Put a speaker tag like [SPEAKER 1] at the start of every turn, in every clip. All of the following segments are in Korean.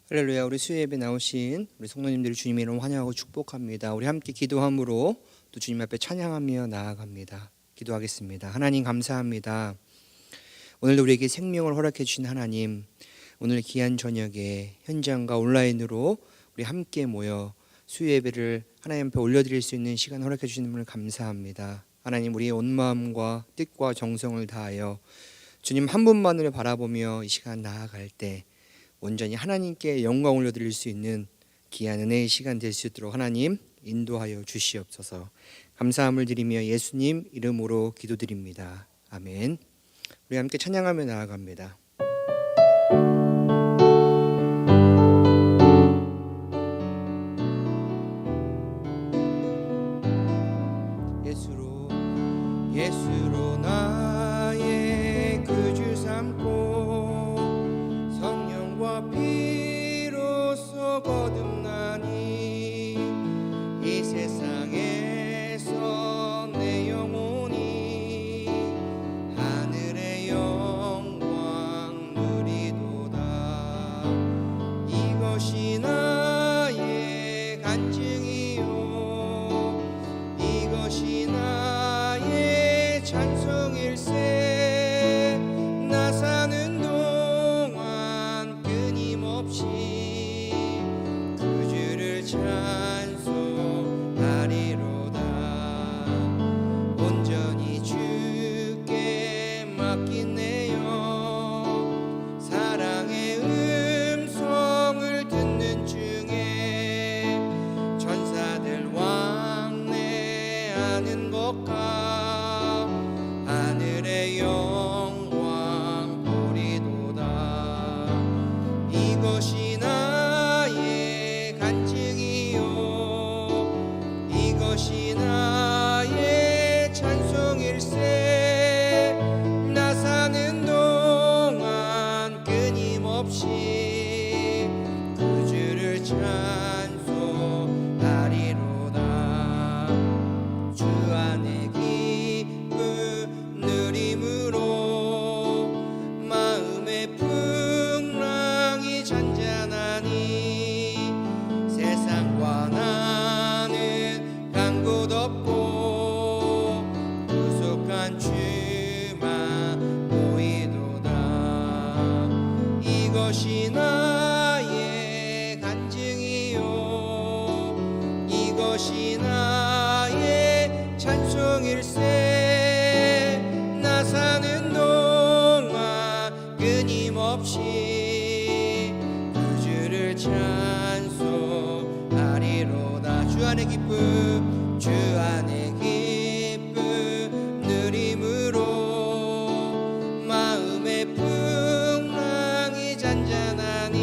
[SPEAKER 1] 할렐루야. 우리 수요 예배 나오신 우리 성도님들을 주님의 이름으로 환영하고 축복합니다. 우리 함께 기도함으로 또 주님 앞에 찬양하며 나아갑니다. 기도하겠습니다. 하나님 감사합니다. 오늘도 우리에게 생명을 허락해 주신 하나님, 오늘 귀한 저녁에 현장과 온라인으로 우리 함께 모여 수요 예배를 하나님 앞에 올려드릴 수 있는 시간 허락해 주시는 분을 감사합니다. 하나님, 우리의 온 마음과 뜻과 정성을 다하여 주님 한 분만을 바라보며 이 시간 나아갈 때 온전히 하나님께 영광 올려드릴 수 있는 귀한 은혜의 시간 될 수 있도록 하나님 인도하여 주시옵소서. 감사함을 드리며 예수님 이름으로 기도드립니다. 아멘. 우리 함께 찬양하며 나아갑니다. 예수로 나의 구주 삼고 성령과 피로써 거듭나니 이 세상에서 내 영혼이 하늘의 영광 누리도다. 이것이 나의 간증이요, 이것이 나의 찬송일세. 나 사는 동안 끊임없이 구주를 찬송하리로다. 온전히 주께 맡긴 내 영, 사랑의 음성을 듣는 중에 천사들 왕래하는 것과 하늘의 영광 보리도다. 이것이 나의 간증이요, 이것이 나의 찬송일세. 나 사는 동안 끊임없이 구주를 찬송하리로다. 주 안에 기쁨 누림으로 마음의 풍랑이 잔잔하니 세상과 나는 간 곳 없고 구속한 주만 보이도다. 이것이 나의 간증이요, 이것이 나의 찬송일세. 나 사는 동안 끊임없이 구주를 찬송하리로다. 주 안의 기쁨, 주 안의 기쁨 누림으로 마음의 풍랑이 잔잔하니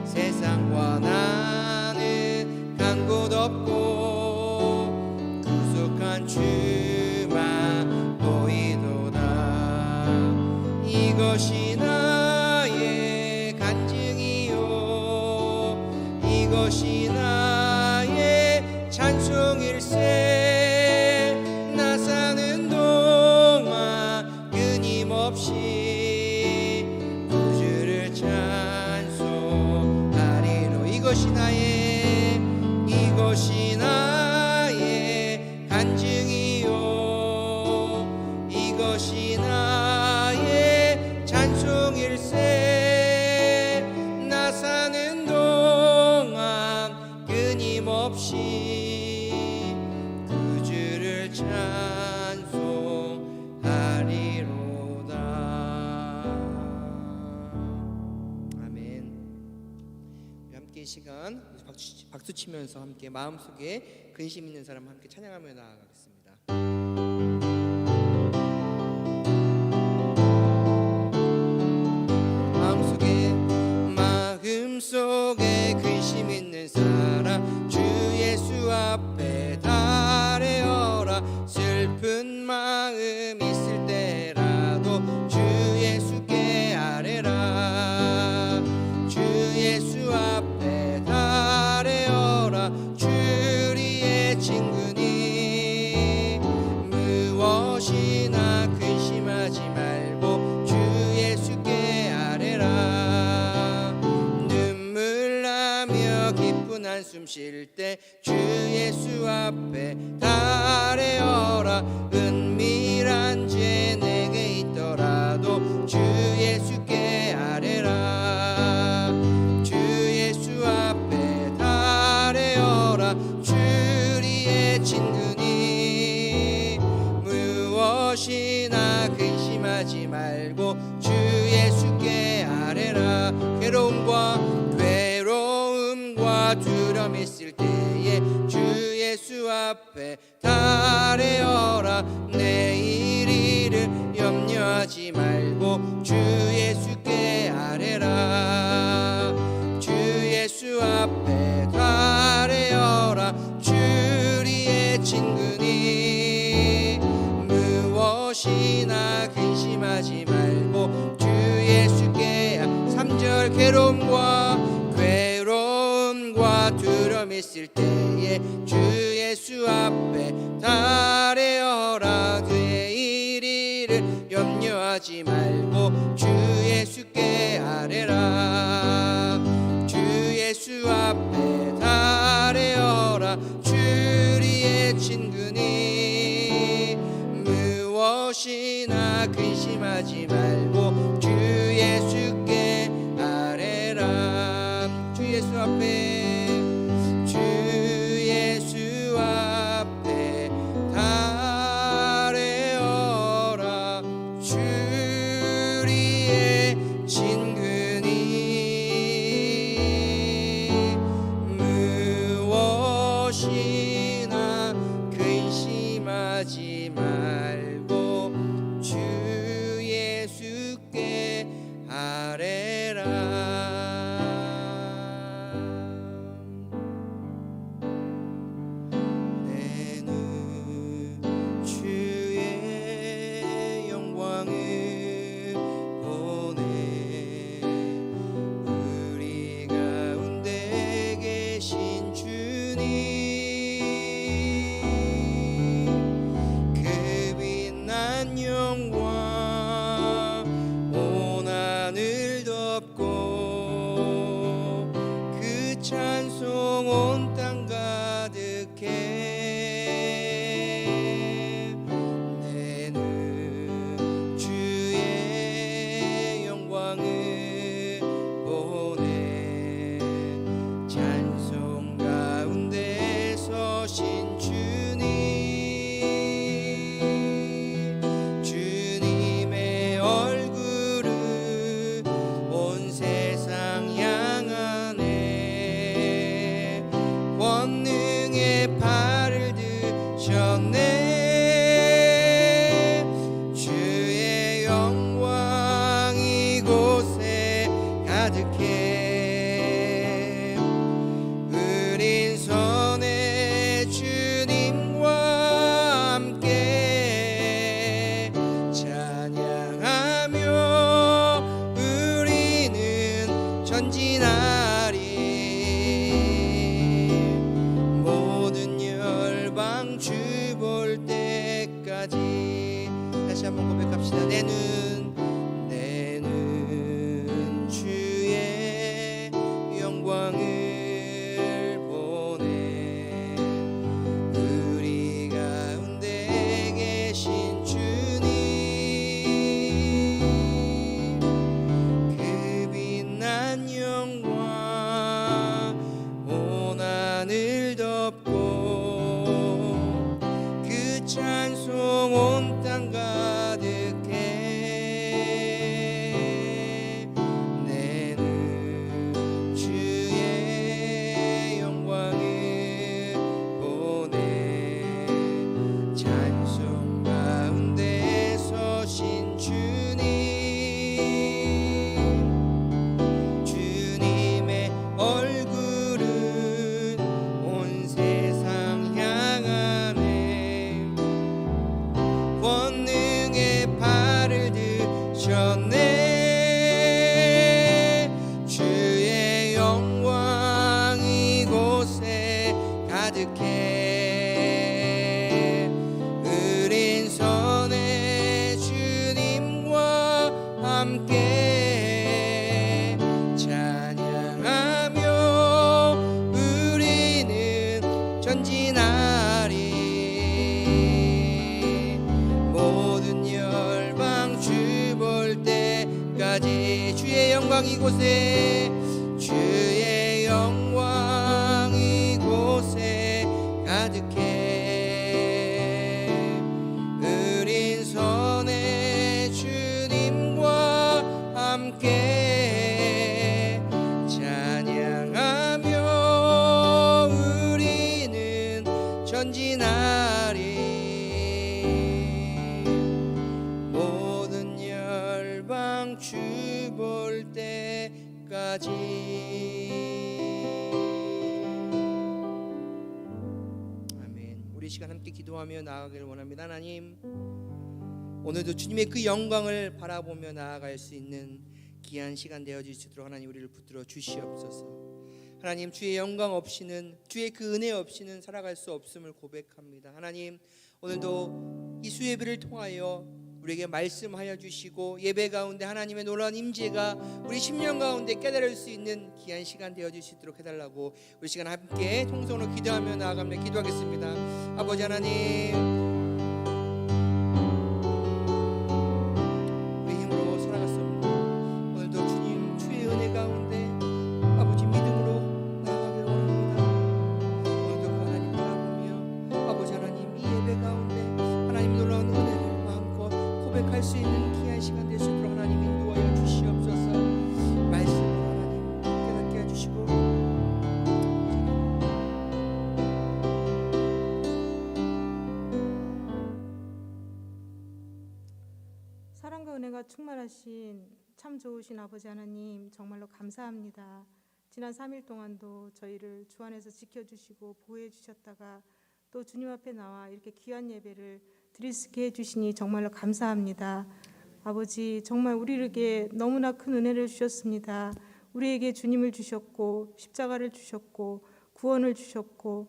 [SPEAKER 1] 세상과 나는 간 곳 없고 구속한 주만 보이도다. 이것이 나의 간증이요, 이것이 나의 찬송일세. 나 사는 동안 끊임없이 구주를 찬송하리로. 이것이 나의, 이것이 나의 간증이요, 이것이 나의 찬송일세. 나 사는 동안 끊임없이 구주를 찬송하리로다. 아멘. 우리 함께 이 시간 박수 치면서 함께 마음속에 근심 있는 사람 함께 찬양하며 나아가겠습니다. 마음속에 근심 있는 사람 주 예수 앞에 달래어라. 슬픈 마음 있을 때라도 주 예수께 아뢰라. 주 예수 앞에 달래어라. 주리의 친구니 난 숨 쉴 때 주 예수 앞에 달래어라. 은밀한 죄 내게 있더라도 주 예수께 아뢰라. 주 예수 앞에 달래어라. 주리의 친근히 무엇이나 근심하지 말고 주 예수께 아뢰라. 괴로움과 두려움 있을 때에 주 예수 앞에 달래어라. 내일 일을 염려하지 말고 주 예수께 아뢰라. 주 예수 앞에 달래어라. 주리의 친근히 무엇이나 근심하지 말고 주 예수께 3절 괴로움과 두려움 있을 때에 주 예수 앞에 달래어라. 내일 일을 염려하지 말고 주 예수께 아뢰라. 주 예수 앞에 달래어라. 주리의 친근히 무엇이나 근심하지 말고 주 예수께 아뢰라. 주 예수 앞에 주 예수 앞에 달래어라. 주리의 친근히 무엇이나 근심하지 말고 주 예수께 아뢰라. 찬송 온 땅 가득해. 내는 주의 영광을 보내. 찬송 가운데 서신 주님, 주님의 얼굴을 온 세상 향하네. 권능의 발을 드셨네. 주의 영광 이곳에 가득해. 의린 선에 주님과 함께 찬양하며 우리는 전진하리. 주 볼 때까지. 다시 한번 고백합시다. 내는 주의 영광을 보내. 우리 가운데 계신 주님, 그 빛난 영광 온 하늘 덮고 찬송 온 땅 가득해. 내는 주의 영광을 보내. 찬송 가운데 서신 주님, 주님의 얼굴은 온 세상 향하네. 권능의 발을 드셨네. 주의 영광 이곳에 가득해. 의린 선에 주님과 함께 찬양하며 우리 영광 이곳에 주의 영광 이곳에 가득해 의린 선에 주님과 함께 찬양하며 우리는 전진하리 모든 열방 주 볼 때까지. 아멘. 우리 시간 함께 기도하며 나아가기를 원합니다. 하나님, 오늘도 주님의 그 영광을 바라보며 나아갈 수 있는 귀한 시간 되어 주시도록 하나님 우리를 붙들어 주시옵소서. 하나님, 주의 영광 없이는, 주의 그 은혜 없이는 살아갈 수 없음을 고백합니다. 하나님, 오늘도 이 수예배를 통하여 우리에게 말씀하여 주시고 예배 가운데 하나님의 놀라운 임재가 우리 심령 가운데 깨달을 수 있는 귀한 시간 되어 주시도록 해달라고 우리 시간 함께 통성으로 기도하며 나아가며 기도하겠습니다. 아버지 하나님, 우리 힘으로 살아갔습니다. 오늘도 주님 주의 은혜 가운데 아버지 믿음으로 나아가기를 원합니다. 오늘도 그 하나님 바라보며 아버지 하나님 이 예배 가운데 하나님 놀라운 은혜를 고백할 수 있는 귀한 시간 될 수 있도록 하나님 인도하여 주시옵소서. 말씀으로 하나님 깨닫게 해주시고
[SPEAKER 2] 사랑과 은혜가 충만하신 참 좋으신 아버지 하나님 정말로 감사합니다. 지난 3일 동안도 저희를 주 안에서 지켜주시고 보호해 주셨다가 또 주님 앞에 나와 이렇게 귀한 예배를 드릴 수 있게 해주시니 정말로 감사합니다. 아버지, 정말 우리에게 너무나 큰 은혜를 주셨습니다. 우리에게 주님을 주셨고 십자가를 주셨고 구원을 주셨고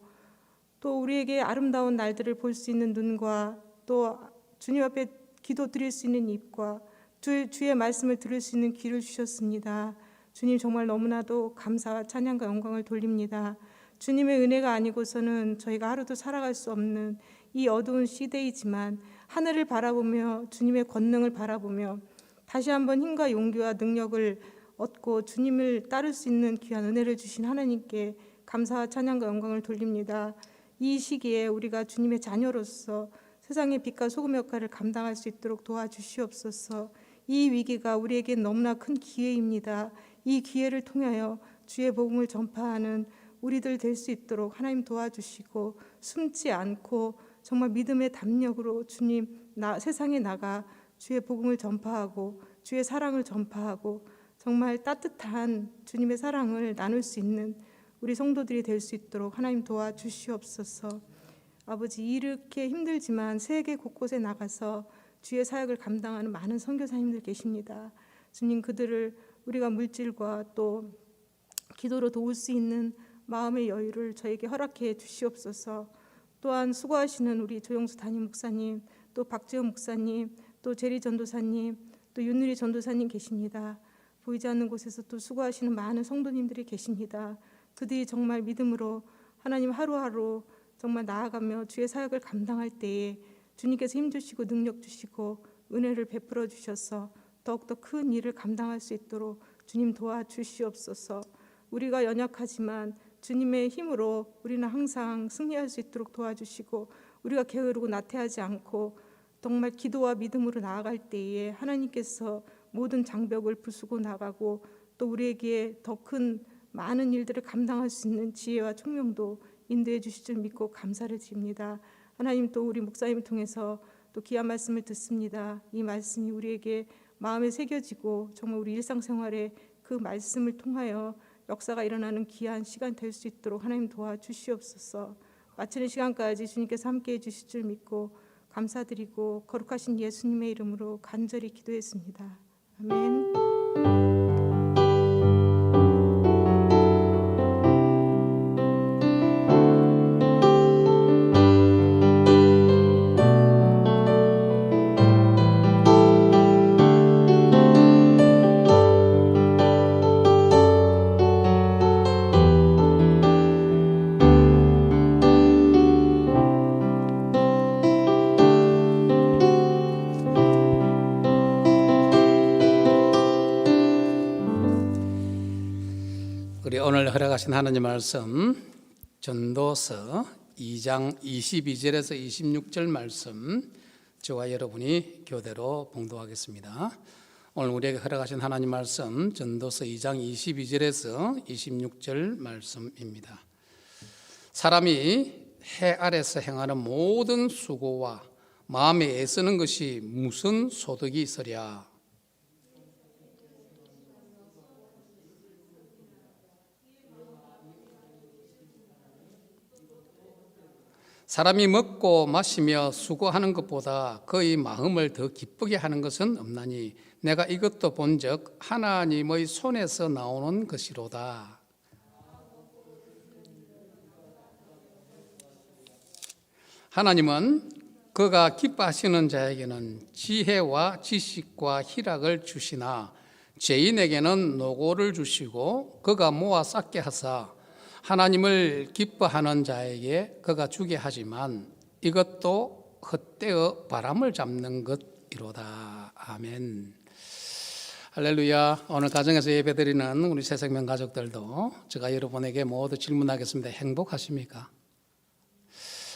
[SPEAKER 2] 또 우리에게 아름다운 날들을 볼 수 있는 눈과 또 주님 앞에 기도 드릴 수 있는 입과 주의 말씀을 들을 수 있는 귀를 주셨습니다. 주님 정말 너무나도 감사와 찬양과 영광을 돌립니다. 주님의 은혜가 아니고서는 저희가 하루도 살아갈 수 없는 이 어두운 시대이지만 하늘을 바라보며 주님의 권능을 바라보며 다시 한번 힘과 용기와 능력을 얻고 주님을 따를 수 있는 귀한 은혜를 주신 하나님께 감사와 찬양과 영광을 돌립니다. 이 시기에 우리가 주님의 자녀로서 세상의 빛과 소금 역할을 감당할 수 있도록 도와주시옵소서. 이 위기가 우리에게 너무나 큰 기회입니다. 이 기회를 통하여 주의 복음을 전파하는 우리들 될 수 있도록 하나님 도와주시고 숨지 않고 정말 믿음의 담력으로 주님 세상에 나가 주의 복음을 전파하고 주의 사랑을 전파하고 정말 따뜻한 주님의 사랑을 나눌 수 있는 우리 성도들이 될 수 있도록 하나님 도와주시옵소서. 아버지, 이렇게 힘들지만 세계 곳곳에 나가서 주의 사역을 감당하는 많은 선교사님들 계십니다. 주님, 그들을 우리가 물질과 또 기도로 도울 수 있는 마음의 여유를 저에게 허락해 주시옵소서. 또한 수고하시는 우리 조영수 담임 목사님, 또 박지원 목사님, 또 제리 전도사님, 또 윤누리 전도사님 계십니다. 보이지 않는 곳에서 또 수고하시는 많은 성도님들이 계십니다. 그들이 정말 믿음으로 하나님 하루하루 정말 나아가며 주의 사역을 감당할 때에 주님께서 힘주시고 능력 주시고 은혜를 베풀어 주셔서 더욱더 큰 일을 감당할 수 있도록 주님 도와주시옵소서. 우리가 연약하지만 주님의 힘으로 우리는 항상 승리할 수 있도록 도와주시고 우리가 게으르고 나태하지 않고 정말 기도와 믿음으로 나아갈 때에 하나님께서 모든 장벽을 부수고 나가고 또 우리에게 더 큰 많은 일들을 감당할 수 있는 지혜와 총명도 인도해 주실 줄 믿고 감사를 드립니다. 하나님, 또 우리 목사님을 통해서 또 귀한 말씀을 듣습니다. 이 말씀이 우리에게 마음에 새겨지고 정말 우리 일상생활에 그 말씀을 통하여 역사가 일어나는 귀한 시간 될 수 있도록 하나님 도와주시옵소서. 마치는 시간까지 주님께서 함께해 주실 줄 믿고 감사드리고 거룩하신 예수님의 이름으로 간절히 기도했습니다. 아멘.
[SPEAKER 3] 우리 오늘 허락하신 하나님 말씀 전도서 2장 22절에서 26절 말씀 저와 여러분이 교대로 봉독하겠습니다. 오늘 우리에게 허락하신 하나님 말씀 전도서 2장 22절에서 26절 말씀입니다. 사람이 해 아래서 행하는 모든 수고와 마음에 애쓰는 것이 무슨 소득이 있으랴. 사람이 먹고 마시며 수고하는 것보다 그의 마음을 더 기쁘게 하는 것은 없나니 내가 이것도 본즉 하나님의 손에서 나오는 것이로다. 하나님은 그가 기뻐하시는 자에게는 지혜와 지식과 희락을 주시나 죄인에게는 노고를 주시고 그가 모아 쌓게 하사 하나님을 기뻐하는 자에게 그가 주게 하지만 이것도 헛되어 바람을 잡는 것이로다. 아멘. 할렐루야. 오늘 가정에서 예배드리는 우리 새생명 가족들도 제가 여러분에게 모두 질문하겠습니다. 행복하십니까?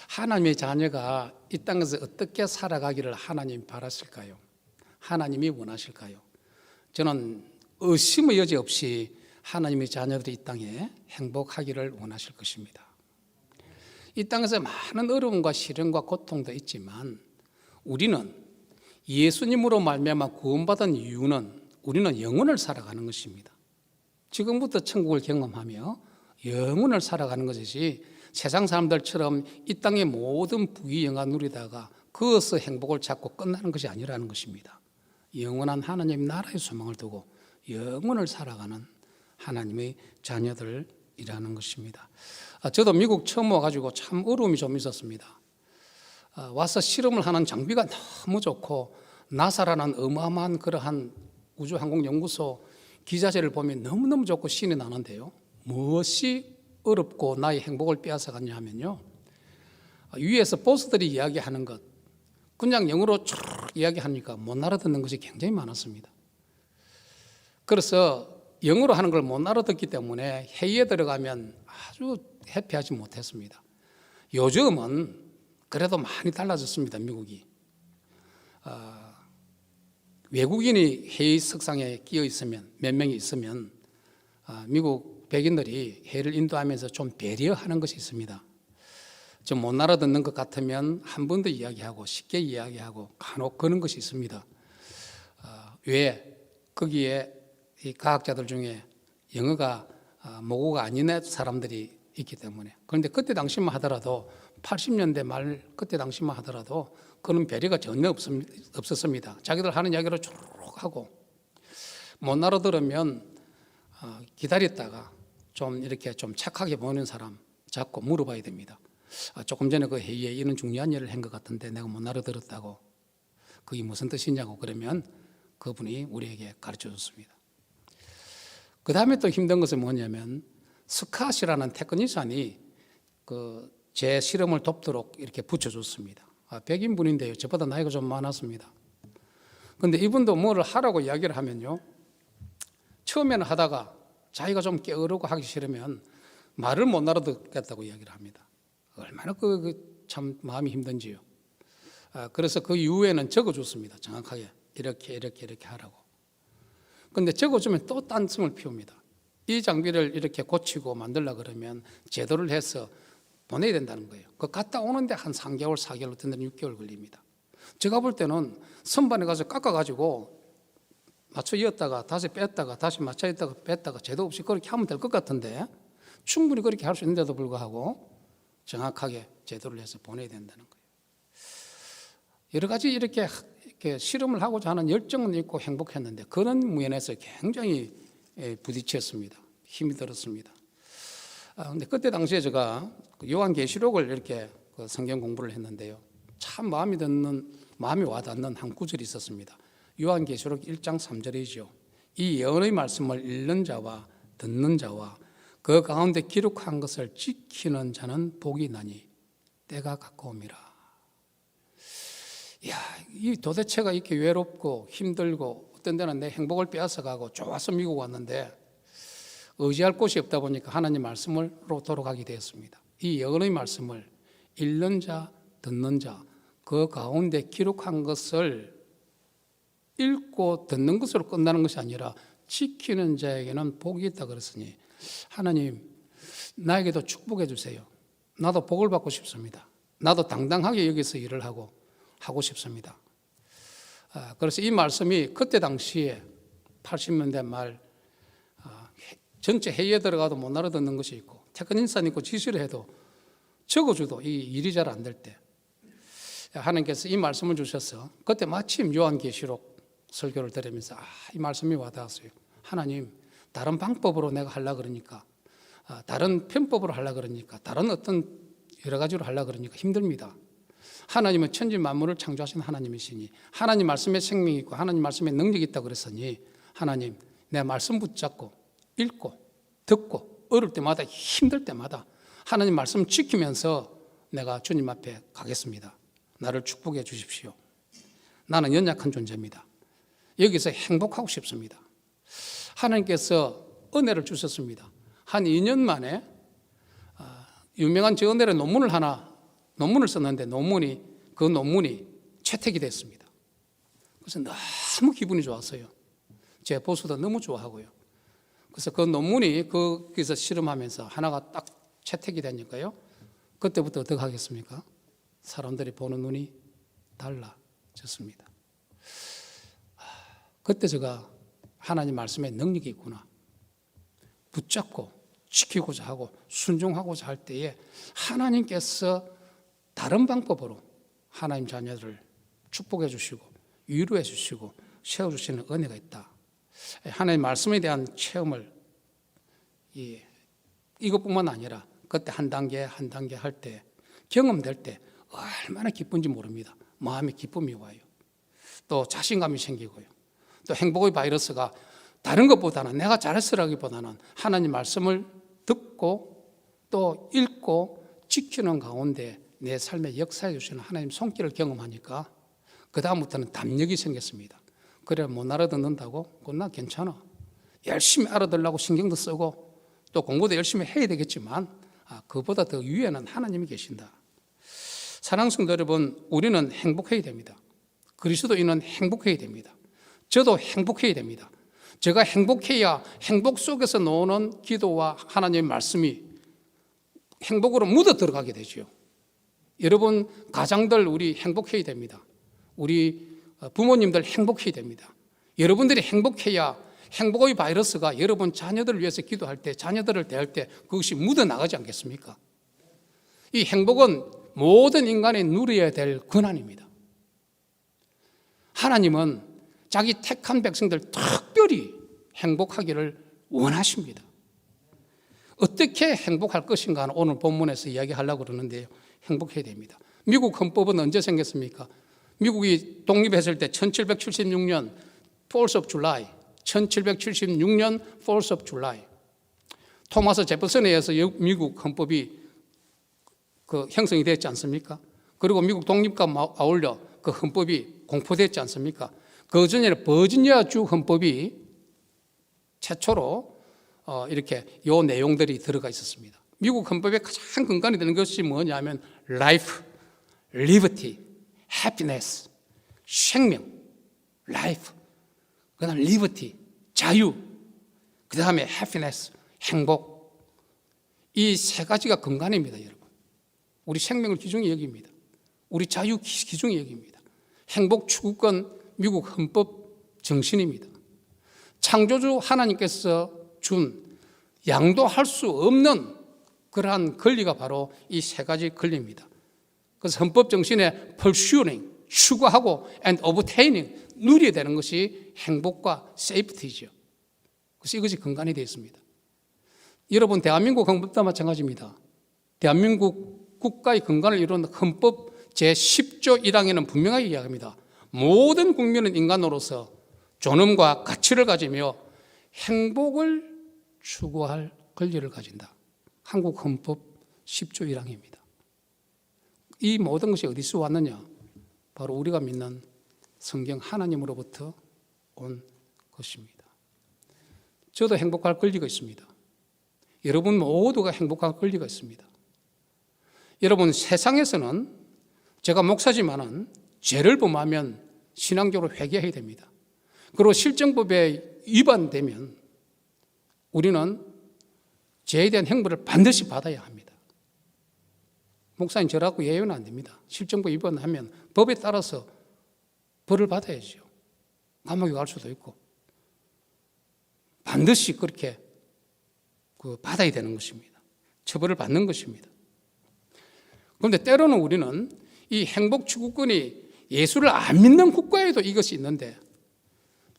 [SPEAKER 3] 하나님의 자녀가 이 땅에서 어떻게 살아가기를 하나님 바라실까요? 하나님이 원하실까요? 저는 의심의 여지 없이 하나님의 자녀들이 이 땅에 행복하기를 원하실 것입니다. 이 땅에서 많은 어려움과 시련과 고통도 있지만 우리는 예수님으로 말미암아 구원받은 이유는 우리는 영원을 살아가는 것입니다. 지금부터 천국을 경험하며 영원을 살아가는 것이지 세상 사람들처럼 이 땅의 모든 부귀영화 누리다가 거기서 행복을 찾고 끝나는 것이 아니라는 것입니다. 영원한 하나님 나라의 소망을 두고 영원을 살아가는 하나님의 자녀들이라는 것입니다. 저도 미국 처음 와가지고 참 어려움이 좀 있었습니다. 와서 실험을 하는 장비가 너무 좋고 나사라는 어마어마한 그러한 우주항공연구소 기자재를 보면 너무너무 좋고 신이 나는데요. 무엇이 어렵고 나의 행복을 빼앗아갔냐 하면요, 위에서 보스들이 이야기하는 것 그냥 영어로 쭉 이야기하니까 못 알아듣는 것이 굉장히 많았습니다. 그래서 영어로 하는 걸 못 알아듣기 때문에 회의에 들어가면 아주 해피하지 못했습니다. 요즘은 그래도 많이 달라졌습니다. 미국이 외국인이 회의 석상에 끼어 있으면 몇 명이 있으면 미국 백인들이 회의를 인도하면서 좀 배려하는 것이 있습니다. 좀 못 알아듣는 것 같으면 한 번 더 이야기하고 쉽게 이야기하고 간혹 그런 것이 있습니다. 왜 거기에 이 과학자들 중에 영어가 모국어가 아닌 사람들이 있기 때문에. 그런데 그때 당시만 하더라도 80년대 말 그때 당시만 하더라도 그런 배려가 전혀 없었습니다. 자기들 하는 이야기를 쭉 하고 못 알아들으면 기다렸다가 좀 이렇게 좀 착하게 보이는 사람 자꾸 물어봐야 됩니다. 조금 전에 그 회의에 이런 중요한 일을 한 것 같은데 내가 못 알아들었다고 그게 무슨 뜻이냐고 그러면 그분이 우리에게 가르쳐 줬습니다. 그 다음에 또 힘든 것은 뭐냐면 스캇이라는 테크니션이 제 실험을 돕도록 이렇게 붙여줬습니다. 백인 분인데요. 저보다 나이가 좀 많았습니다. 그런데 이분도 뭐를 하라고 이야기를 하면요, 처음에는 하다가 자기가 좀 게으르고 하기 싫으면 말을 못 알아듣겠다고 이야기를 합니다. 얼마나 참 마음이 힘든지요. 그래서 그 이후에는 적어줬습니다. 정확하게 이렇게 하라고. 그런데 적어주면 또 딴성을 피웁니다. 이 장비를 이렇게 고치고 만들려고 그러면 제도를 해서 보내야 된다는 거예요. 그 갔다 오는데 한 3개월, 4개월, 어떤 데는 6개월 걸립니다. 제가 볼 때는 선반에 가서 깎아가지고 맞춰 이었다가 다시 뺐다가 다시 맞춰 이었다가 뺐다가 제도 없이 그렇게 하면 될 것 같은데 충분히 그렇게 할 수 있는데도 불구하고 정확하게 제도를 해서 보내야 된다는 거예요. 여러 가지 이렇게 실험을 하고자 하는 열정은 있고 행복했는데 그런 면에서 굉장히 부딪혔습니다. 힘이 들었습니다. 근데 그때 당시에 제가 요한계시록을 이렇게 성경 공부를 했는데요. 참 마음이 와닿는 한 구절이 있었습니다. 요한계시록 1장 3절이죠. 이 예언의 말씀을 읽는 자와 듣는 자와 그 가운데 기록한 것을 지키는 자는 복이 나니 때가 가까움이라. 야, 이 도대체가 이렇게 외롭고 힘들고 어떤 데는 내 행복을 빼앗아가고 좋아서 미국 왔는데 의지할 곳이 없다 보니까 하나님 말씀으로 돌아가게 되었습니다. 이 여호와의 말씀을 읽는 자, 듣는 자, 그 가운데 기록한 것을 읽고 듣는 것으로 끝나는 것이 아니라 지키는 자에게는 복이 있다 그랬으니 하나님 나에게도 축복해 주세요. 나도 복을 받고 싶습니다. 나도 당당하게 여기서 일을 하고 싶습니다. 그래서 이 말씀이 그때 당시에 80년대 말 전체 회의에 들어가도 못 알아듣는 것이 있고 테크니션 있고 지시를 해도 적어줘도 이 일이 잘 안 될 때 하나님께서 이 말씀을 주셔서 그때 마침 요한계시록 설교를 들으면서 이 말씀이 와닿았어요. 하나님 다른 방법으로 내가 하려고 그러니까 다른 편법으로 하려고 그러니까 다른 어떤 여러 가지로 하려고 그러니까 힘듭니다. 하나님은 천지 만물을 창조하신 하나님이시니 하나님 말씀에 생명이 있고 하나님 말씀에 능력이 있다고 그랬으니 하나님 내 말씀 붙잡고 읽고 듣고 어릴 때마다 힘들 때마다 하나님 말씀 지키면서 내가 주님 앞에 가겠습니다. 나를 축복해 주십시오. 나는 연약한 존재입니다. 여기서 행복하고 싶습니다. 하나님께서 은혜를 주셨습니다. 한 2년 만에 유명한 저 은혜의 논문을 썼는데 그 논문이 채택이 됐습니다. 그래서 너무 기분이 좋았어요. 제 보수도 너무 좋아하고요. 그래서 그 논문이 거기서 실험하면서 하나가 딱 채택이 되니까요. 그때부터 어떻게 하겠습니까? 사람들이 보는 눈이 달라졌습니다. 그때 제가 하나님 말씀에 능력이 있구나. 붙잡고 지키고자 하고 순종하고자 할 때에 하나님께서 다른 방법으로 하나님 자녀들을 축복해 주시고 위로해 주시고 세워주시는 은혜가 있다. 하나님 말씀에 대한 체험을 이것뿐만 아니라 그때 한 단계 한 단계 할 때 경험될 때 얼마나 기쁜지 모릅니다. 마음에 기쁨이 와요. 또 자신감이 생기고요. 또 행복의 바이러스가 다른 것보다는 내가 잘했으라기보다는 하나님 말씀을 듣고 또 읽고 지키는 가운데 내 삶에 역사해 주시는 하나님 손길을 경험하니까 그 다음부터는 담력이 생겼습니다. 그래 못 알아듣는다고? 그건 나 괜찮아. 열심히 알아들으려고 신경도 쓰고 또 공부도 열심히 해야 되겠지만 그보다 더 위에는 하나님이 계신다. 사랑하는 성도 여러분, 우리는 행복해야 됩니다. 그리스도인은 행복해야 됩니다. 저도 행복해야 됩니다. 제가 행복해야 행복 속에서 나오는 기도와 하나님의 말씀이 행복으로 묻어 들어가게 되죠. 여러분 가장들 우리 행복해야 됩니다. 우리 부모님들 행복해야 됩니다. 여러분들이 행복해야 행복의 바이러스가 여러분 자녀들을 위해서 기도할 때 자녀들을 대할 때 그것이 묻어나가지 않겠습니까? 이 행복은 모든 인간이 누려야 될 권한입니다. 하나님은 자기 택한 백성들 특별히 행복하기를 원하십니다. 어떻게 행복할 것인가는 오늘 본문에서 이야기하려고 그러는데요. 행복해야 됩니다. 미국 헌법은 언제 생겼습니까? 미국이 독립했을 때 1776년 4th of July 1776년 4th of July 토마스 제퍼슨에 의해서 미국 헌법이 형성이 됐지 않습니까? 그리고 미국 독립과 아울러 그 헌법이 공포됐지 않습니까? 그 전에는 버지니아주 헌법이 최초로 이렇게 요 내용들이 들어가 있었습니다. 미국 헌법의 가장 근간이 되는 것이 뭐냐면 life, liberty, happiness, 생명, life, 그 다음에 liberty, 자유, 그 다음에 happiness, 행복. 이 세 가지가 근간입니다, 여러분. 우리 생명을 귀중히 여깁니다. 우리 자유 귀중히 여깁니다. 행복 추구권 미국 헌법 정신입니다. 창조주 하나님께서 준 양도할 수 없는 그러한 권리가 바로 이 세 가지 권리입니다. 그래서 헌법 정신에 pursuing, 추구하고 and obtaining, 누려야 되는 것이 행복과 safety죠. 그래서 이것이 근간이 되어 있습니다. 여러분 대한민국 헌법도 마찬가지입니다. 대한민국 국가의 근간을 이루는 헌법 제10조 1항에는 분명하게 이야기합니다. 모든 국민은 인간으로서 존엄과 가치를 가지며 행복을 추구할 권리를 가진다. 한국 헌법 10조 1항입니다. 이 모든 것이 어디서 왔느냐? 바로 우리가 믿는 성경 하나님으로부터 온 것입니다. 저도 행복할 권리가 있습니다. 여러분 모두가 행복할 권리가 있습니다. 여러분, 세상에서는 제가 목사지만은 죄를 범하면 신앙적으로 회개해야 됩니다. 그리고 실정법에 위반되면 우리는 죄에 대한 형벌을 반드시 받아야 합니다. 목사님 저라고 예외는 안 됩니다. 실정법 위반하면 법에 따라서 벌을 받아야죠. 감옥에 갈 수도 있고 반드시 그렇게 받아야 되는 것입니다. 처벌을 받는 것입니다. 그런데 때로는 우리는 이 행복 추구권이 예수를 안 믿는 국가에도 이것이 있는데,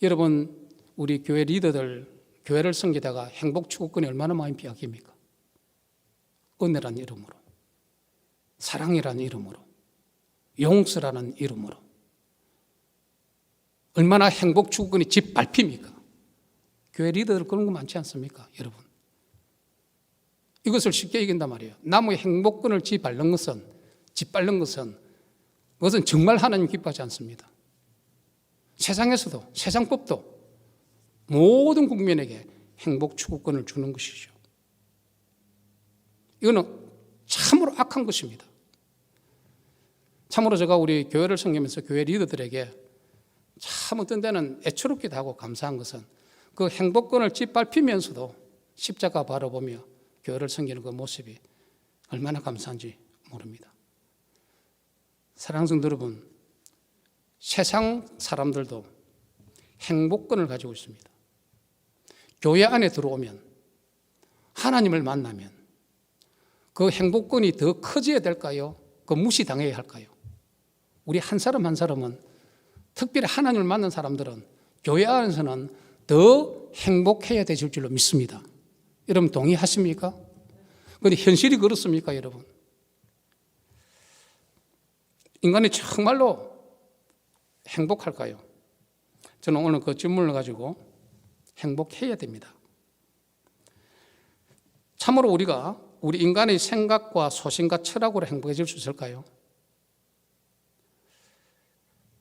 [SPEAKER 3] 여러분 우리 교회 리더들 교회를 섬기다가 행복 추구권이 얼마나 많이 빼앗깁니까? 은혜라는 이름으로, 사랑이라는 이름으로, 용서라는 이름으로 얼마나 행복 추구권이 짓밟힙니까? 교회 리더들 그런 거 많지 않습니까? 여러분, 이것을 쉽게 이긴단 말이에요. 남의 행복권을 짓밟는 것은 그것은 정말 하나님 기뻐하지 않습니다. 세상에서도, 세상법도 모든 국민에게 행복 추구권을 주는 것이죠. 이거는 참으로 악한 것입니다. 참으로 제가 우리 교회를 섬기면서 교회 리더들에게 참 어떤 때는 애처롭기도 하고 감사한 것은 그 행복권을 짓밟히면서도 십자가 바라보며 교회를 섬기는 그 모습이 얼마나 감사한지 모릅니다. 사랑하는 성도 여러분, 세상 사람들도 행복권을 가지고 있습니다. 교회 안에 들어오면, 하나님을 만나면 그 행복권이 더 커져야 될까요? 그 무시당해야 할까요? 우리 한 사람 한 사람은, 특별히 하나님을 만난 사람들은 교회 안에서는 더 행복해야 되실 줄로 믿습니다. 여러분 동의하십니까? 그런데 현실이 그렇습니까, 여러분? 인간이 정말로 행복할까요? 저는 오늘 그 질문을 가지고 행복해야 됩니다. 참으로 우리가 우리 인간의 생각과 소신과 철학으로 행복해질 수 있을까요?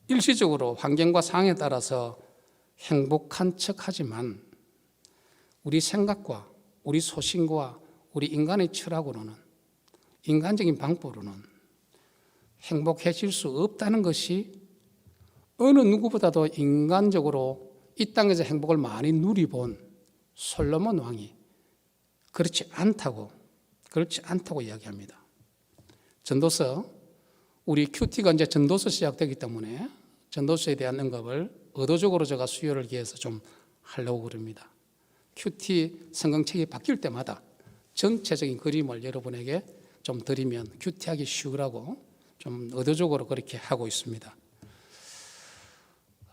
[SPEAKER 3] 일시적으로 환경과 상황에 따라서 행복한 척하지만 우리 생각과 우리 소신과 우리 인간의 철학으로는, 인간적인 방법으로는 행복해질 수 없다는 것이 어느 누구보다도 인간적으로 이 땅에서 행복을 많이 누리본 솔로몬 왕이 그렇지 않다고 이야기합니다. 전도서, 우리 큐티가 이제 전도서 시작되기 때문에 전도서에 대한 언급을 의도적으로 제가 수요를 기해서 좀 하려고 그럽니다. 큐티 성경책이 바뀔 때마다 전체적인 그림을 여러분에게 좀 드리면 큐티하기 쉬우라고 좀 의도적으로 그렇게 하고 있습니다.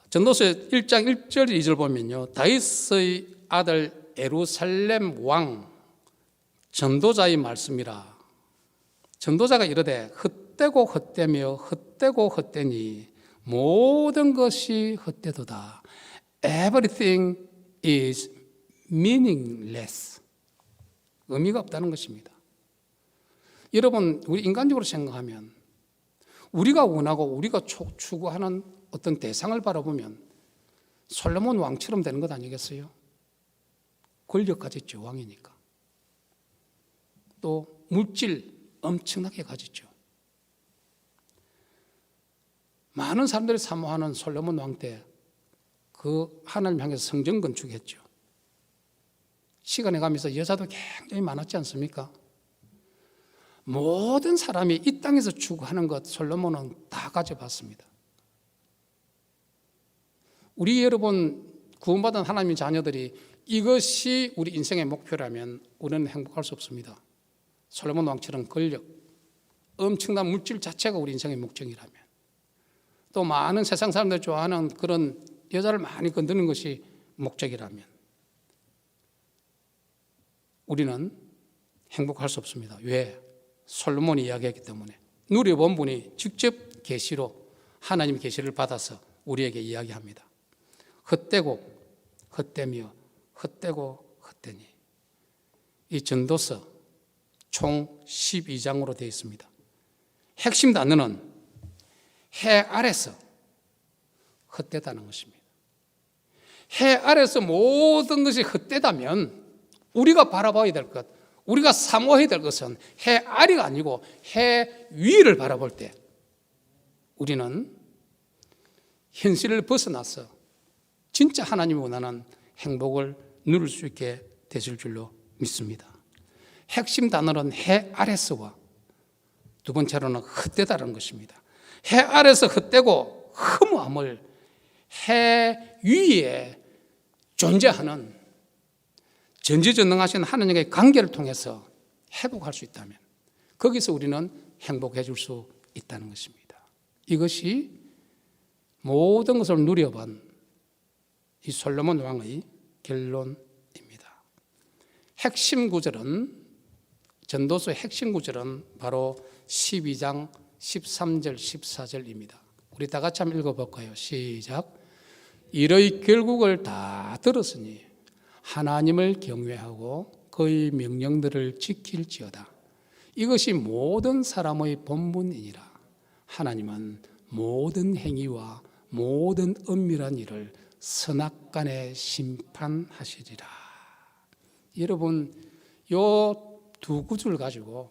[SPEAKER 3] 전도서 1장 1절 2절 보면요, 다윗의 아들 예루살렘 왕 전도자의 말씀이라. 전도자가 이르되 헛되고 헛되며 헛되고 헛되니 모든 것이 헛되도다. Everything is meaningless. 의미가 없다는 것입니다. 여러분, 우리 인간적으로 생각하면 우리가 원하고 우리가 추구하는 어떤 대상을 바라보면 솔로몬 왕처럼 되는 것 아니겠어요? 권력 가졌죠, 왕이니까. 또 물질 엄청나게 가졌죠. 많은 사람들이 사모하는 솔로몬 왕 때 그 하나님 향해서 성전 건축했죠. 시간에 가면서 여자도 굉장히 많았지 않습니까? 모든 사람이 이 땅에서 추구하는 것 솔로몬은 다 가져봤습니다. 우리 여러분 구원받은 하나님의 자녀들이 이것이 우리 인생의 목표라면 우리는 행복할 수 없습니다. 솔로몬 왕처럼 권력, 엄청난 물질 자체가 우리 인생의 목적이라면, 또 많은 세상 사람들이 좋아하는 그런 여자를 많이 건드는 것이 목적이라면 우리는 행복할 수 없습니다. 왜? 솔로몬이 이야기했기 때문에. 누려본 분이 직접 계시로 하나님의 계시를 받아서 우리에게 이야기합니다. 헛되고 헛되며 헛되고 헛되니. 이 전도서 총 12장으로 되어 있습니다. 핵심 단어는 해 아래서 헛되다는 것입니다. 해 아래서 모든 것이 헛되다면 우리가 바라봐야 될 것, 우리가 사모해야 될 것은 해 아래가 아니고 해 위를 바라볼 때 우리는 현실을 벗어나서 진짜 하나님이 원하는 행복을 누릴 수 있게 되실 줄로 믿습니다. 핵심 단어는 해 아래서와 두 번째로는 헛되다는 것입니다. 해 아래서 헛되고 허무함을 해 위에 존재하는 전지전능하신 하나님과의 관계를 통해서 회복할 수 있다면 거기서 우리는 행복해질 수 있다는 것입니다. 이것이 모든 것을 누려본 이 솔로몬 왕의 결론입니다. 핵심 구절은 전도서의 핵심 구절은 바로 12장 13절 14절입니다. 우리 다 같이 한번 읽어볼까요? 시작. 이의 결국을 다 들었으니 하나님을 경외하고 그의 명령들을 지킬지어다. 이것이 모든 사람의 본분이니라. 하나님은 모든 행위와 모든 은밀한 일을 선악간에 심판하시리라. 여러분, 요 두 구절 가지고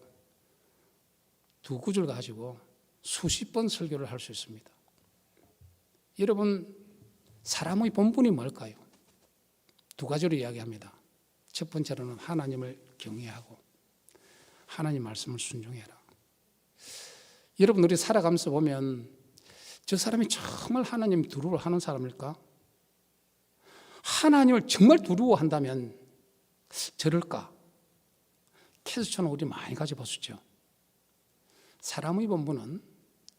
[SPEAKER 3] 수십 번 설교를 할 수 있습니다. 여러분, 사람의 본분이 뭘까요? 두 가지로 이야기합니다. 첫 번째로는 하나님을 경외하고 하나님 말씀을 순종해라. 여러분, 우리 살아가면서 보면 저 사람이 정말 하나님 두려워하는 사람일까? 하나님을 정말 두려워한다면 저럴까? 퀘스천을 우리 많이 가져봤었죠. 사람의 본분은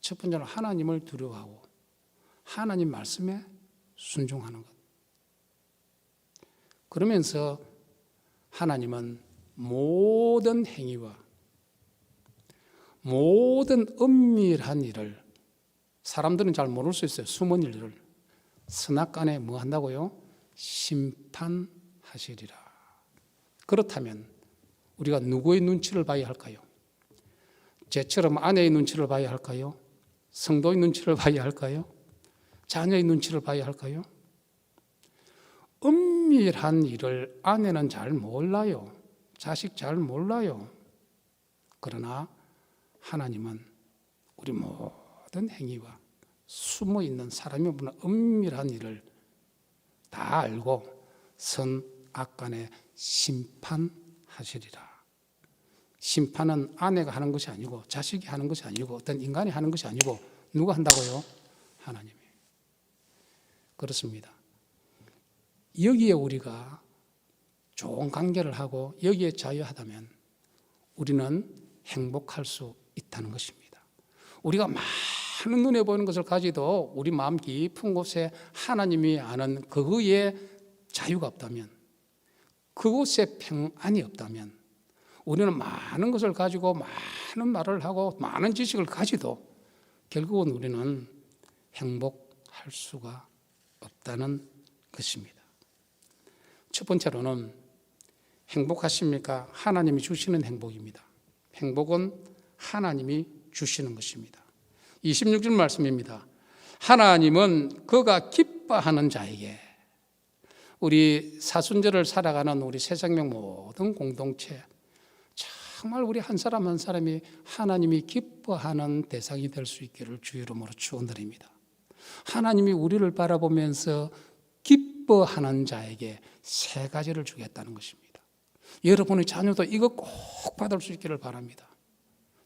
[SPEAKER 3] 첫 번째로 하나님을 두려워하고 하나님 말씀에 순종하는 것. 그러면서 하나님은 모든 행위와 모든 은밀한 일을 사람들은 잘 모를 수 있어요. 숨은 일을 선악간에 뭐 한다고요? 심판하시리라. 그렇다면 우리가 누구의 눈치를 봐야 할까요? 제처럼 아내의 눈치를 봐야 할까요? 성도의 눈치를 봐야 할까요? 자녀의 눈치를 봐야 할까요? 은밀한 일을 아내는 잘 몰라요. 자식 잘 몰라요. 그러나 하나님은 우리 모든 행위와 숨어있는 사람이 보는 은밀한 일을 다 알고 선악간에 심판하시리라. 심판은 아내가 하는 것이 아니고 자식이 하는 것이 아니고 어떤 인간이 하는 것이 아니고 누가 한다고요? 하나님이. 그렇습니다. 여기에 우리가 좋은 관계를 하고 여기에 자유하다면 우리는 행복할 수 있다는 것입니다. 우리가 많은 눈에 보이는 것을 가지도 우리 마음 깊은 곳에 하나님이 아는 그거에 자유가 없다면, 그곳에 평안이 없다면 우리는 많은 것을 가지고 많은 말을 하고 많은 지식을 가지도 결국은 우리는 행복할 수가 없다는 것입니다. 첫 번째로는 행복하십니까? 하나님이 주시는 행복입니다. 행복은 하나님이 주시는 것입니다. 26절 말씀입니다. 하나님은 그가 기뻐하는 자에게, 우리 사순절을 살아가는 우리 새생명 모든 공동체, 정말 우리 한 사람 한 사람이 하나님이 기뻐하는 대상이 될 수 있기를 주 이름으로 축원드립니다. 하나님이 우리를 바라보면서 기뻐하는 자에게 세 가지를 주겠다는 것입니다. 여러분의 자녀도 이거 꼭 받을 수 있기를 바랍니다.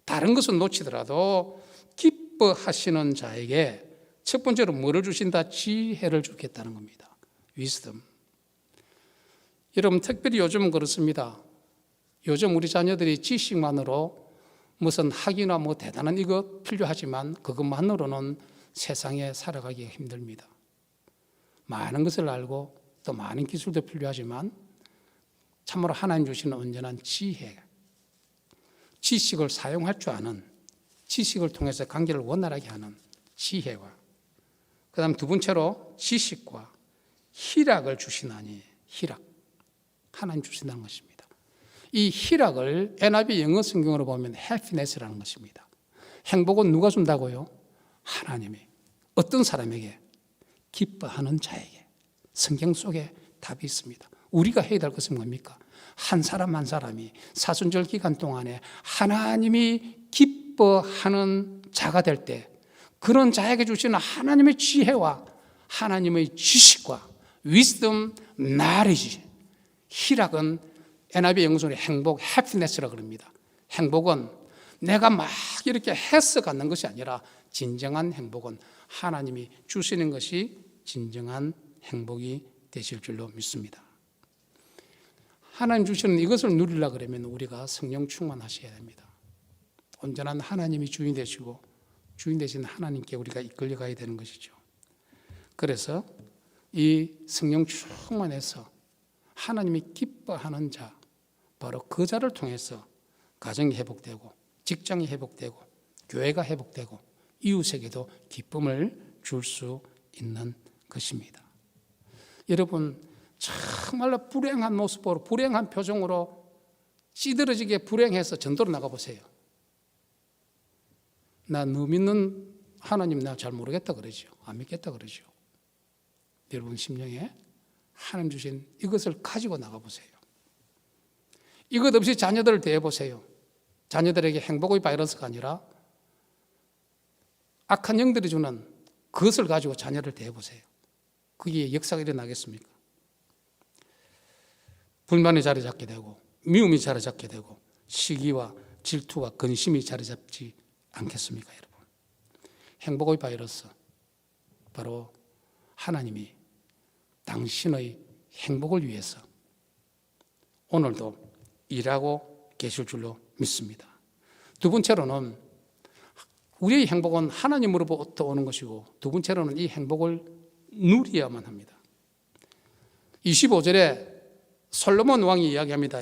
[SPEAKER 3] 다른 것은 놓치더라도 기뻐하시는 자에게 첫 번째로 뭐를 주신다? 지혜를 주겠다는 겁니다. wisdom. 여러분, 특별히 요즘은 그렇습니다. 요즘 우리 자녀들이 지식만으로 무슨 학위나 뭐 대단한 이거 필요하지만 그것만으로는 세상에 살아가기가 힘듭니다. 많은 것을 알고 또 많은 기술도 필요하지만 참으로 하나님 주시는 온전한 지혜, 지식을 사용할 줄 아는, 지식을 통해서 관계를 원활하게 하는 지혜와, 그 다음 두 번째로 지식과 희락을 주시나니, 희락, 하나님 주신다는 것입니다. 이 희락을 NIV 영어 성경으로 보면 happiness라는 것입니다. 행복은 누가 준다고요? 하나님이. 어떤 사람에게? 기뻐하는 자에게. 성경 속에 답이 있습니다. 우리가 해야 될 것은 뭡니까? 한 사람 한 사람이 사순절 기간 동안에 하나님이 기뻐하는 자가 될 때, 그런 자에게 주시는 하나님의 지혜와 하나님의 지식과 wisdom, knowledge, 희락은 NIV 영어로는 행복, happiness라고 그럽니다. 행복은 내가 막 이렇게 해서 갖는 것이 아니라 진정한 행복은 하나님이 주시는 것이 진정한 행복이 되실 줄로 믿습니다. 하나님 주시는 이것을 누리려고 그러면 우리가 성령 충만하셔야 됩니다. 온전한 하나님이 주인 되시고 주인 되신 하나님께 우리가 이끌려가야 되는 것이죠. 그래서 이 성령 충만해서 하나님이 기뻐하는 자, 바로 그 자를 통해서 가정이 회복되고 직장이 회복되고 교회가 회복되고 이웃에게도 기쁨을 줄 수 있는 것입니다. 여러분, 정말로 불행한 모습으로, 불행한 표정으로 찌들어지게 불행해서 전도로 나가보세요. 나 너 믿는 하나님 나 잘 모르겠다 그러죠. 안 믿겠다 그러죠. 여러분 심령에 하나님 주신 이것을 가지고 나가보세요. 이것 없이 자녀들을 대해보세요. 자녀들에게 행복의 바이러스가 아니라 악한 영들이 주는 그것을 가지고 자녀를 대해보세요. 그게 역사가 일어나겠습니까? 불만이 자리 잡게 되고 미움이 자리 잡게 되고 시기와 질투와 근심이 자리 잡지 않겠습니까, 여러분? 행복의 바이러스, 바로 하나님이 당신의 행복을 위해서 오늘도 일하고 계실 줄로 믿습니다. 두 번째로는 우리의 행복은 하나님으로부터 오는 것이고, 두 번째로는 이 행복을 누려야만 합니다. 25절에 솔로몬 왕이 이야기합니다.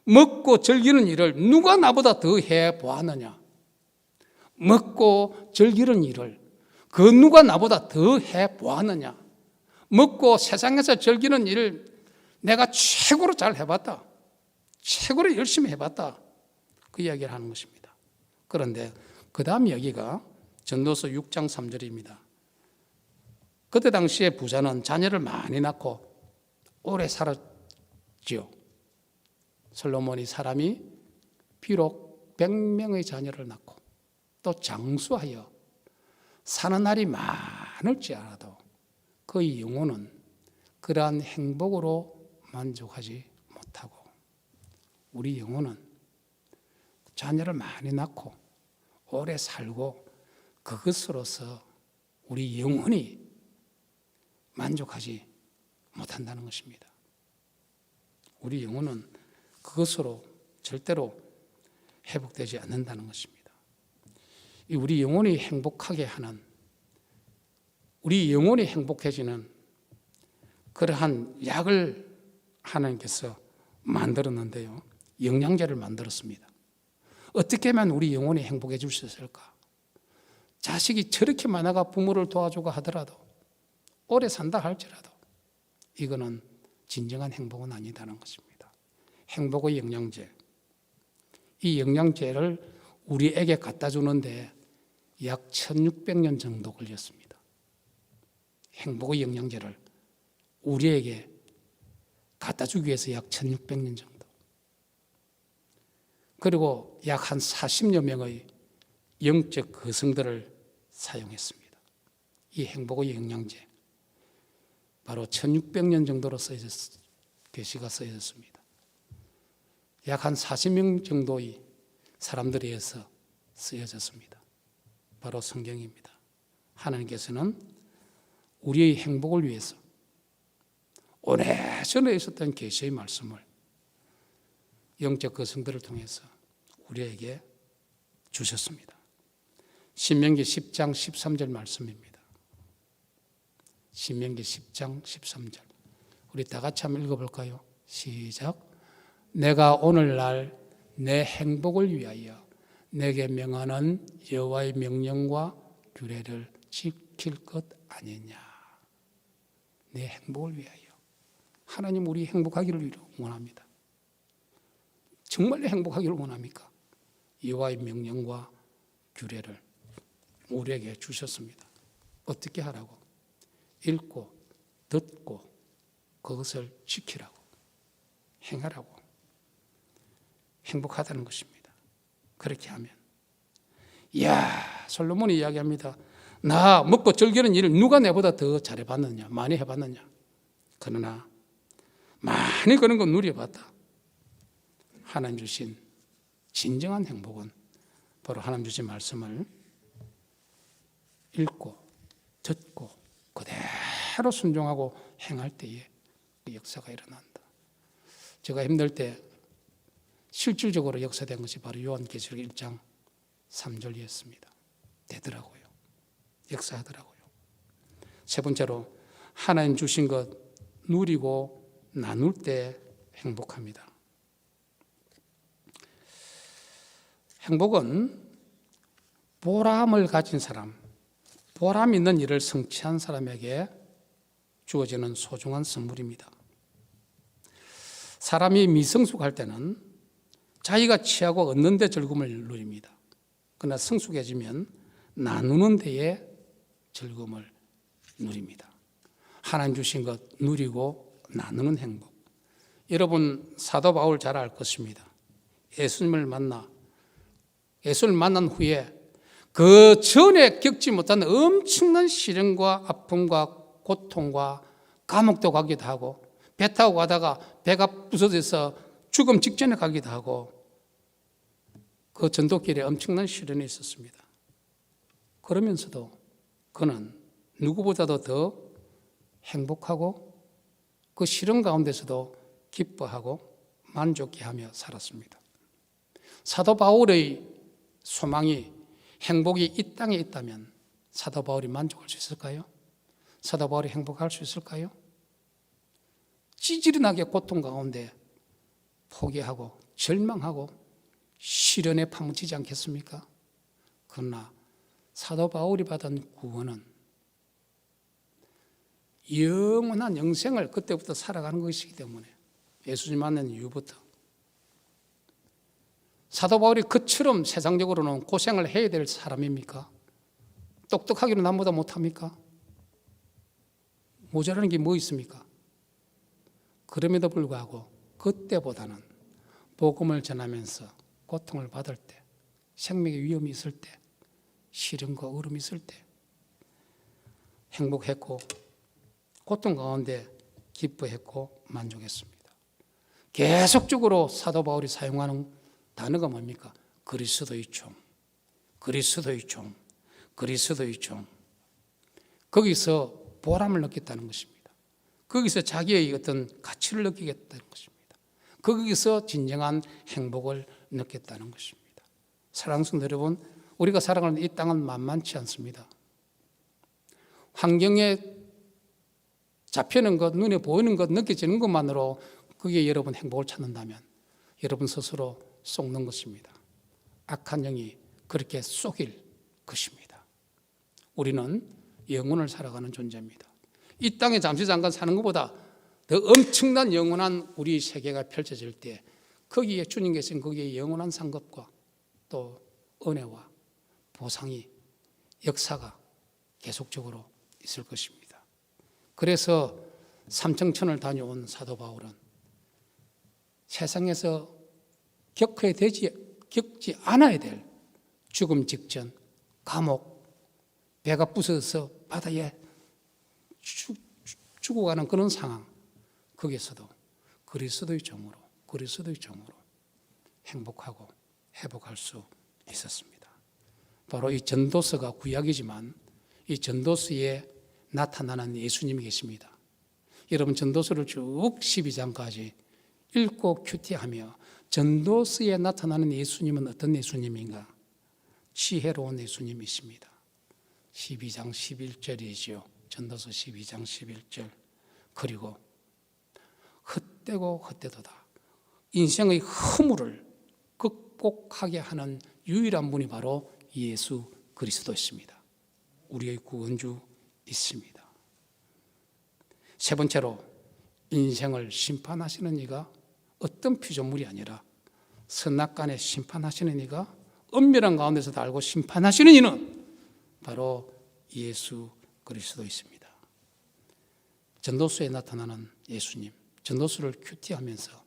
[SPEAKER 3] 먹고 즐기는 일을 누가 나보다 더 해보았느냐. 먹고 즐기는 일을 그 누가 나보다 더 해보았느냐. 먹고 세상에서 즐기는 일을 내가 최고로 잘 해봤다. 최고로 열심히 해봤다. 그 이야기를 하는 것입니다. 그런데 그 다음 이야기가 전도서 6장 3절입니다. 그때 당시에 부자는 자녀를 많이 낳고 오래 살았지요. 솔로몬이 사람이 비록 100명의 자녀를 낳고 또 장수하여 사는 날이 많을지라도 그의 영혼은 그러한 행복으로 만족하지 못하고, 우리 영혼은 자녀를 많이 낳고 오래 살고 그것으로서 우리 영혼이 만족하지 못한다는 것입니다. 우리 영혼은 그것으로 절대로 회복되지 않는다는 것입니다. 우리 영혼이 행복하게 하는, 우리 영혼이 행복해지는 그러한 약을 하나님께서 만들었는데요, 영양제를 만들었습니다. 어떻게 하면 우리 영혼이 행복해질 수 있을까? 자식이 저렇게 많아가 부모를 도와주고 하더라도, 오래 산다 할지라도 이거는 진정한 행복은 아니다는 것입니다. 행복의 영양제, 이 영양제를 우리에게 갖다 주는데 약 1600년 정도 걸렸습니다. 행복의 영양제를 우리에게 갖다 주기 위해서 약 1600년 정도. 그리고 약 한 40여 명의 영적 거성들을 사용했습니다. 이 행복의 영양제, 바로 1600년 정도로 계시가 쓰여졌습니다. 약 한 40명 정도의 사람들에 의해서 쓰여졌습니다. 바로 성경입니다. 하나님께서는 우리의 행복을 위해서 오래전에 있었던 계시의 말씀을 영적 거성들을 통해서 우리에게 주셨습니다. 신명기 10장 13절 말씀입니다. 신명기 10장 13절. 우리 다 같이 한번 읽어볼까요? 시작. 내가 오늘날 내 행복을 위하여 내게 명하는 여호와의 명령과 규례를 지킬 것 아니냐. 내 행복을 위하여. 하나님 우리 행복하기를 원합니다. 정말 행복하기를 원합니까? 여호와의 명령과 규례를 우리에게 주셨습니다. 어떻게 하라고? 읽고 듣고 그것을 지키라고. 행하라고. 행복하다는 것입니다. 그렇게 하면. 이야, 솔로몬이 이야기합니다. 나 먹고 즐기는 일을 누가 내보다 더 잘해봤느냐, 많이 해봤느냐. 그러나 많이 그런 거 누려봤다. 하나님 주신 진정한 행복은 바로 하나님 주신 말씀을 읽고 듣고 그대로 순종하고 행할 때에 그 역사가 일어난다. 제가 힘들 때 실질적으로 역사된 것이 바로 요한계시록 1장 3절이었습니다. 되더라고요. 역사하더라고요. 세 번째로 하나님 주신 것 누리고 나눌 때 행복합니다. 행복은 보람을 가진 사람, 보람 있는 일을 성취한 사람에게 주어지는 소중한 선물입니다. 사람이 미성숙할 때는 자기가 취하고 얻는 데 즐거움을 누립니다. 그러나 성숙해지면 나누는 데에 즐거움을 누립니다. 하나님 주신 것 누리고 나누는 행복. 여러분 사도 바울 잘 알 것입니다. 예수님을 만난 후에 그 전에 겪지 못한 엄청난 시련과 아픔과 고통과 감옥도 가기도 하고 배 타고 가다가 배가 부서져서 죽음 직전에 가기도 하고 그 전도길에 엄청난 시련이 있었습니다. 그러면서도 그는 누구보다도 더 행복하고 그 시련 가운데서도 기뻐하고 만족해하며 살았습니다. 사도 바울의 소망이 행복이 이 땅에 있다면 사도 바울이 만족할 수 있을까요? 사도 바울이 행복할 수 있을까요? 찌질하게 고통 가운데 포기하고 절망하고 시련에 파묻히지 않겠습니까? 그러나 사도 바울이 받은 구원은 영원한 영생을 그때부터 살아가는 것이기 때문에 예수님 만난 이후부터 사도 바울이 그처럼 세상적으로는 고생을 해야 될 사람입니까? 똑똑하기로 남보다 못합니까? 모자라는 게 뭐 있습니까? 그럼에도 불구하고 그때보다는 복음을 전하면서 고통을 받을 때, 생명의 위험이 있을 때, 시련과 어려움이 있을 때 행복했고 고통 가운데 기뻐했고 만족했습니다. 계속적으로 사도 바울이 사용하는 단어가 뭡니까? 그리스도의 종, 그리스도의 종, 그리스도의 종. 거기서 보람을 느꼈다는 것입니다. 거기서 자기의 어떤 가치를 느끼겠다는 것입니다. 거기서 진정한 행복을 느꼈다는 것입니다. 사랑하는 성도 여러분, 우리가 살아가는 이 땅은 만만치 않습니다. 환경에 잡히는 것, 눈에 보이는 것, 느껴지는 것만으로 거기에 여러분 행복을 찾는다면 여러분 스스로 속는 것입니다. 악한 영이 그렇게 속일 것입니다. 우리는 영혼을 살아가는 존재입니다. 이 땅에 잠시 잠깐 사는 것보다 더 엄청난 영원한 우리 세계가 펼쳐질 때 거기에 주님께서는 거기에 영원한 상급과 또 은혜와 보상이 역사가 계속적으로 있을 것입니다. 그래서 삼청천을 다녀온 사도 바울은 세상에서 겪지 않아야 될 죽음 직전, 감옥, 배가 부서져서 바다에 죽어가는 그런 상황, 거기에서도 그리스도의 종으로 행복하고 회복할 수 있었습니다. 바로 이 전도서가 구약이지만 이 전도서에 나타나는 예수님이 계십니다. 여러분 전도서를 쭉 12장까지 읽고 큐티하며 전도서에 나타나는 예수님은 어떤 예수님인가? 지혜로운 예수님이십니다. 12장 11절이죠. 전도서 12장 11절. 그리고 헛되고 헛되도다. 인생의 허물을 극복하게 하는 유일한 분이 바로 예수 그리스도였습니다. 우리의 구원주 있습니다. 세 번째로 인생을 심판하시는 이가 어떤 피조물이 아니라 선악간에 심판하시는 이가 은밀한 가운데서도 알고 심판하시는 이는 바로 예수 그리스도이십니다. 전도서에 나타나는 예수님, 전도서를 큐티하면서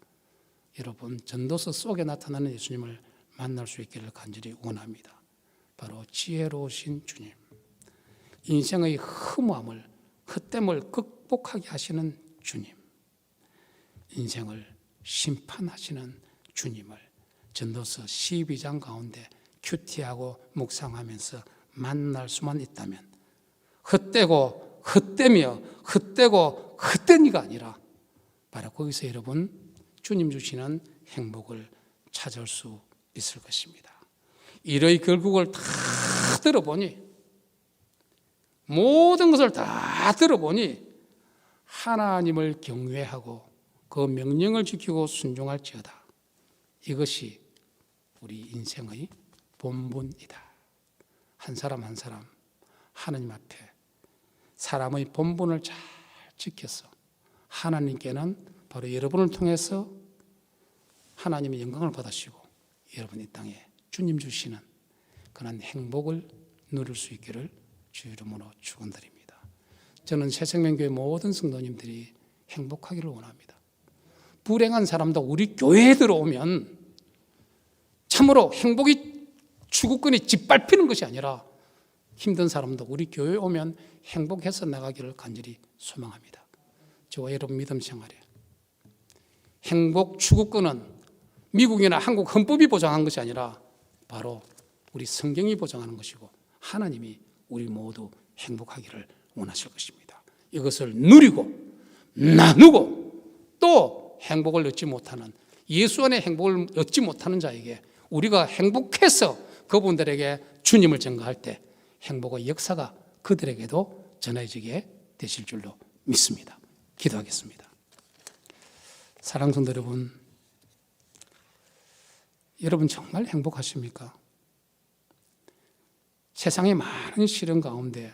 [SPEAKER 3] 여러분 전도서 속에 나타나는 예수님을 만날 수 있기를 간절히 원합니다. 바로 지혜로우신 주님, 인생의 허무함을, 헛됨을 극복하게 하시는 주님, 인생을 심판하시는 주님을 전도서 12장 가운데 큐티하고 묵상하면서 만날 수만 있다면 헛되고 헛되며 헛되고 헛되니가 아니라 바로 거기서 여러분 주님 주시는 행복을 찾을 수 있을 것입니다. 이의 결국을 다 들어보니, 모든 것을 다 들어보니 하나님을 경외하고 그 명령을 지키고 순종할지어다. 이것이 우리 인생의 본분이다. 한 사람 한 사람 하나님 앞에 사람의 본분을 잘 지켜서 하나님께는 바로 여러분을 통해서 하나님의 영광을 받으시고 여러분 이 땅에 주님 주시는 그런 행복을 누릴 수 있기를 주 이름으로 축원드립니다. 저는 새생명교회 모든 성도님들이 행복하기를 원합니다. 불행한 사람도 우리 교회에 들어오면 참으로 행복이 추구권이 짓밟히는 것이 아니라 힘든 사람도 우리 교회에 오면 행복해서 나가기를 간절히 소망합니다. 저와 여러분 믿음 생활에 행복 추구권은 미국이나 한국 헌법이 보장한 것이 아니라 바로 우리 성경이 보장하는 것이고 하나님이 우리 모두 행복하기를 원하실 것입니다. 이것을 누리고 나누고 또 행복을 얻지 못하는, 예수 안에 행복을 얻지 못하는 자에게 우리가 행복해서 그분들에게 주님을 전가할 때 행복의 역사가 그들에게도 전해지게 되실 줄로 믿습니다. 기도하겠습니다. 사랑하는 성도 여러분, 여러분 정말 행복하십니까? 세상의 많은 시련 가운데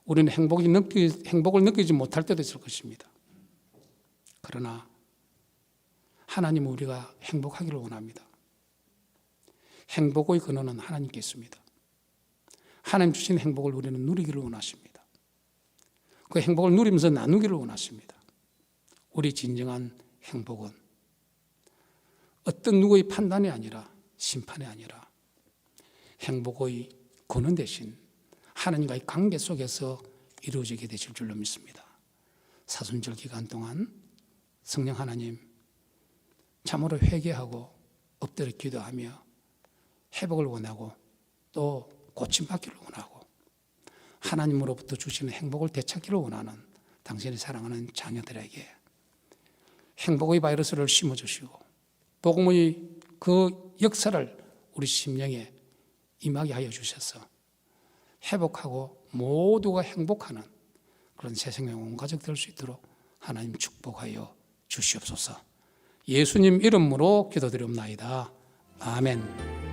[SPEAKER 3] 우리는 행복을 느끼지 못할 때도 있을 것입니다. 그러나 하나님은 우리가 행복하기를 원합니다. 행복의 근원은 하나님께 있습니다. 하나님 주신 행복을 우리는 누리기를 원하십니다. 그 행복을 누리면서 나누기를 원하십니다. 우리 진정한 행복은 어떤 누구의 판단이 아니라, 심판이 아니라 행복의 근원 대신 하나님과의 관계 속에서 이루어지게 되실 줄로 믿습니다. 사순절 기간 동안 성령 하나님 참으로 회개하고 엎드려 기도하며 회복을 원하고 또 고침받기를 원하고 하나님으로부터 주시는 행복을 되찾기를 원하는 당신이 사랑하는 자녀들에게 행복의 바이러스를 심어주시고 복음의 그 역사를 우리 심령에 임하게 하여 주셔서 회복하고 모두가 행복하는 그런 새 생명 온 가족 될 수 있도록 하나님 축복하여 주시옵소서. 예수님 이름으로 기도드리옵나이다. 아멘.